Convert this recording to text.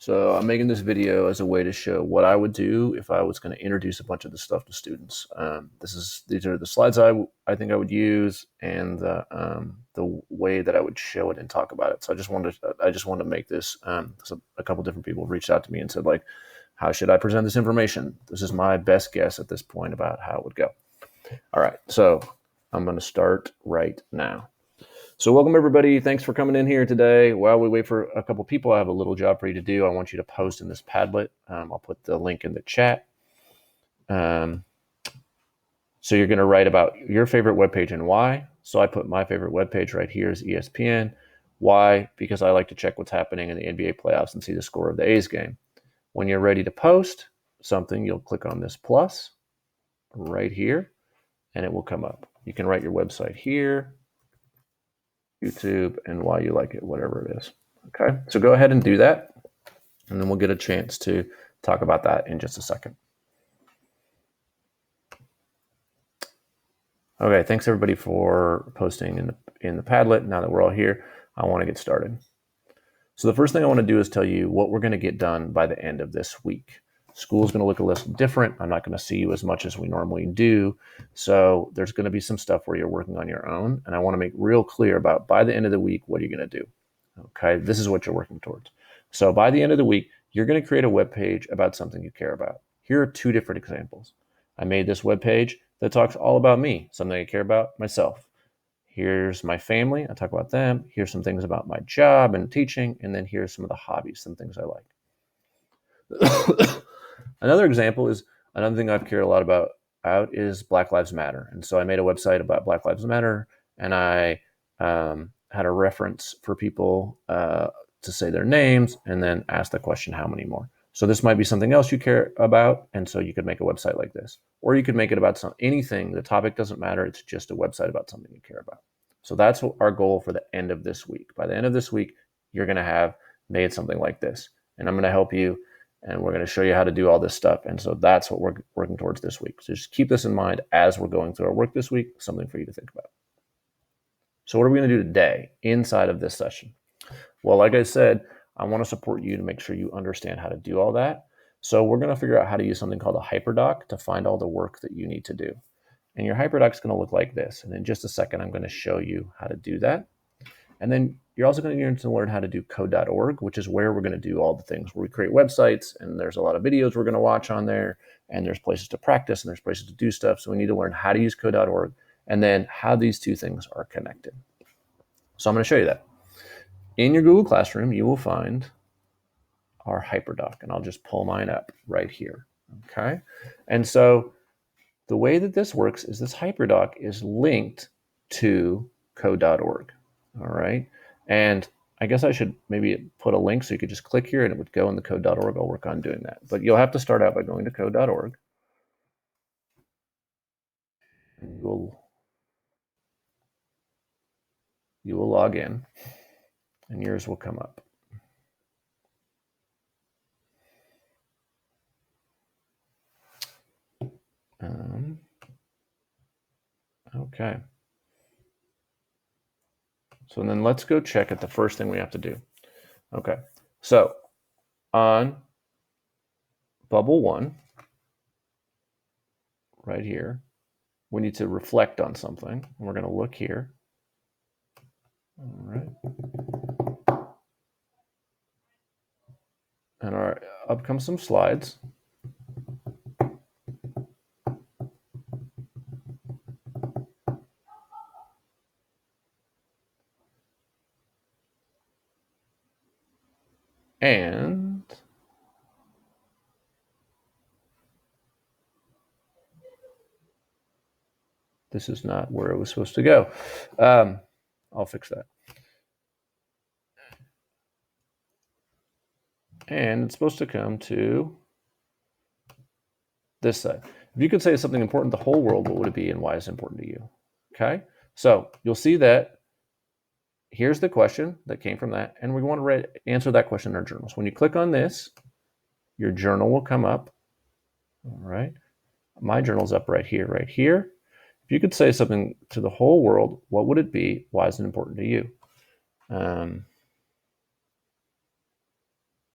So I'm making this video as a way to show what I would do if I was going to introduce a bunch of this stuff to students. These are the slides I think I would use, and the way that I would show it and talk about it. So I just wanted to make this. So a couple different people reached out to me and said, like, how should I present this information? This is my best guess at this point about how it would go. All right, so I'm going to start right now. So welcome, everybody. Thanks for coming in here today. While we wait for a couple people, I have a little job for you to do. I want you to post in this Padlet. I'll put the link in the chat. So you're going to write about your favorite webpage and why. So I put my favorite webpage right here is ESPN. Why? Because I like to check what's happening in the NBA playoffs and see the score of the A's game. When you're ready to post something, you'll click on this plus right here, and it will come up. You can write your website here, YouTube, and why you like it, whatever it is. Okay, so go ahead and do that, and then we'll get a chance to talk about that in just a second. Okay, thanks everybody for posting in the Padlet. Now that we're all here, I want to get started. So the first thing I want to do is tell you what we're going to get done by the end of this week. School's going to look a little different. I'm not going to see you as much as we normally do. So there's going to be some stuff where you're working on your own. And I want to make real clear about by the end of the week, what are you going to do? Okay, this is what you're working towards. So by the end of the week, you're going to create a web page about something you care about. Here are two different examples. I made this web page that talks all about me, something I care about, myself. Here's my family. I talk about them. Here's some things about my job and teaching. And then here's some of the hobbies, some things I like. Another example is another thing I've cared a lot about is Black Lives Matter. And so I made a website about Black Lives Matter, and I had a reference for people to say their names and then ask the question, how many more? So this might be something else you care about, and so you could make a website like this. Or you could make it about anything. The topic doesn't matter. It's just a website about something you care about. So that's our goal for the end of this week. By the end of this week, you're going to have made something like this. And I'm going to help you, and we're going to show you how to do all this stuff. And so that's what we're working towards this week. So just keep this in mind as we're going through our work this week, something for you to think about. So what are we going to do today inside of this session? Well, like I said, I want to support you to make sure you understand how to do all that. So we're going to figure out how to use something called a hyperdoc to find all the work that you need to do. And your hyperdoc is going to look like this. And in just a second, I'm going to show you how to do that. And then you're also going to need to learn how to do code.org, which is where we're going to do all the things where we create websites, and there's a lot of videos we're going to watch on there, and there's places to practice, and there's places to do stuff. So we need to learn how to use code.org and then how these two things are connected. So I'm going to show you that. In your Google Classroom, you will find our hyperdoc, and I'll just pull mine up right here. Okay. And so the way that this works is this hyperdoc is linked to code.org. All right. And I guess I should maybe put a link so you could just click here and it would go in the code.org. I'll work on doing that. But you'll have to start out by going to code.org. And you will log in, and yours will come up. Okay. So then let's go check at the first thing we have to do. Okay. So on bubble 1, right here, we need to reflect on something. We're going to look here. All right. And up come some slides. And this is not where it was supposed to go. I'll fix that. And it's supposed to come to this side. If you could say something important to the whole world, what would it be and why is it important to you? Okay, so you'll see that here's the question that came from that, and we want to answer that question in our journals. When you click on this, your journal will come up. All right, my journal's up right here, right here. If you could say something to the whole world, what would it be? Why is it important to you?